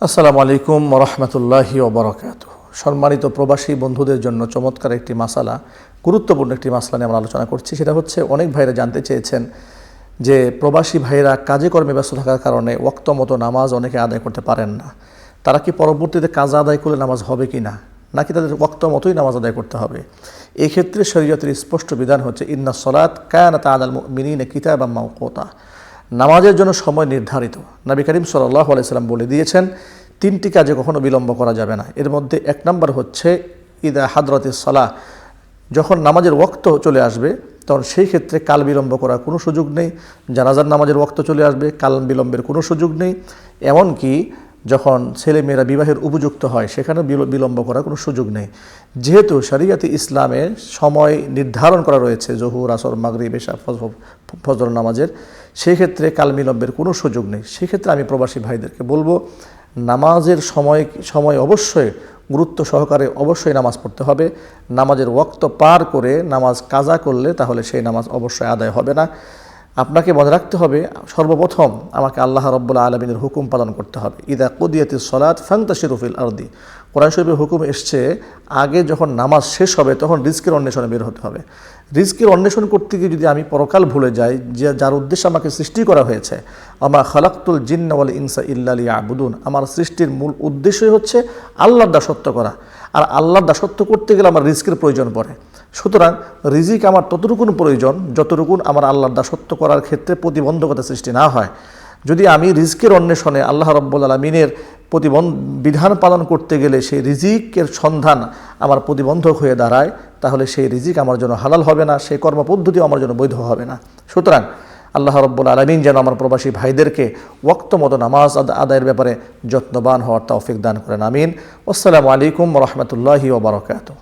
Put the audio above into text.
আসসালামু আলাইকুম ওয়া রাহমাতুল্লাহি ওয়া বারাকাতুহু। সম্মানিত প্রবাসী বন্ধুদের জন্য চমৎকার একটি মাসালা, গুরুত্বপূর্ণ একটি মাসলা নিয়ে আমরা আলোচনা করছি। সেটা হচ্ছে, অনেক ভাইরা জানতে চেয়েছেন যে প্রবাসী ভাইরা কাজে কর্মে ব্যস্ত থাকার কারণে ওয়াক্ত মতো নামাজ অনেকে আদায় করতে পারেন না। তারা কি পরবর্তীতে কাজা আদায় করলে নামাজ হবে কি না, নাকি তাদের ওয়াক্ত মতোই নামাজ আদায় করতে হবে? এই ক্ষেত্রে শরীয়তের স্পষ্ট বিধান হচ্ছে, ইন্নাস সালাত কানাত আলাল মুমিনিনা কিতাবাম মাওকুতা। নামাজের জন্য সময় নির্ধারিত। নবী করিম সাল্লাল্লাহু আলাইহি সাল্লাম বলে দিয়েছেন, তিনটি কাজে কখনো বিলম্ব করা যাবে না। এর মধ্যে এক নম্বর হচ্ছে ইদা হাদরাতিস সালাহ, যখন নামাজের ওয়াক্ত চলে আসবে তখন সেই ক্ষেত্রে কাল বিলম্ব করার কোনো সুযোগ নেই। জানাজার নামাজের ওয়াক্ত চলে আসবে, কাল বিলম্বের কোনো সুযোগ নেই। এমনকি যখন ছেলেমেয়েরা বিবাহের উপযুক্ত হয় সেখানেও বিলম্ব করার কোনো সুযোগ নেই। যেহেতু শরিয়াতে ইসলামে সময় নির্ধারণ করা রয়েছে জোহর, আসর, মাগরিব, এশা, ফজর নামাজের, সেই ক্ষেত্রে কাল বিলম্বের কোনো সুযোগ নেই। সেক্ষেত্রে আমি প্রবাসী ভাইদেরকে বলবো, নামাজের সময় অবশ্যই গুরুত্ব সহকারে অবশ্যই নামাজ পড়তে হবে। নামাজের ওয়াক্ত পার করে নামাজ কাজা করলে তাহলে সেই নামাজ অবশ্যই আদায় হবে না। আপনাকে মনে রাখতে হবে, সর্বপ্রথম আমাকে আল্লাহ রাব্বুল আলামিনের হুকুম পালন করতে হবে। ইদা কুদিয়াতিস সালাত ফান্তাশিরু ফিল আরদি। কোরআন শরীফের হুকুম এসছে, আগে যখন নামাজ শেষ হবে তখন রিজকের অন্বেষণে বের হতে হবে। রিজকের অন্বেষণ করতে গিয়ে যদি আমি পরকাল ভুলে যাই, যে যার উদ্দেশ্যে আমাকে সৃষ্টি করা হয়েছে, আমা খালাকতুল জিন্না ওয়াল ইনসা ইল্লা লিয়াবুদুন, আমার সৃষ্টির মূল উদ্দেশ্যই হচ্ছে আল্লাহর দাসত্ব করা। আর আল্লাহর দাসত্ব করতে গেলে আমার রিজকের প্রয়োজন পড়ে। সুতরাং রিজিক আমার ততটুকুন প্রয়োজন যতটুকুন আমার আল্লাহর দাসত্ব করার ক্ষেত্রে প্রতিবন্ধকতা সৃষ্টি না হয়। যদি আমি রিজকের অন্বেষণে আল্লাহ রাব্বুল আলামিনের বিধান পালন করতে গেলে সেই রিজিকের সন্ধান আমার প্রতিবন্ধক হয়ে দাঁড়ায়, তাহলে সেই রিজিক আমার জন্য হালাল হবে না, সেই কর্মপদ্ধতি আমার জন্য বৈধ হবে না। সুতরাং আল্লাহ রাব্বুল আলামিন যেন আমার প্রবাসী ভাইদেরকে ওয়াক্ত মতো নামাজ আদায়ের ব্যাপারে যত্নবান হওয়ার তৌফিক দান করেন। আমিন। আসসালামু আলাইকুম ওয়া রাহমাতুল্লাহি ওয়া বারাকাতুহু।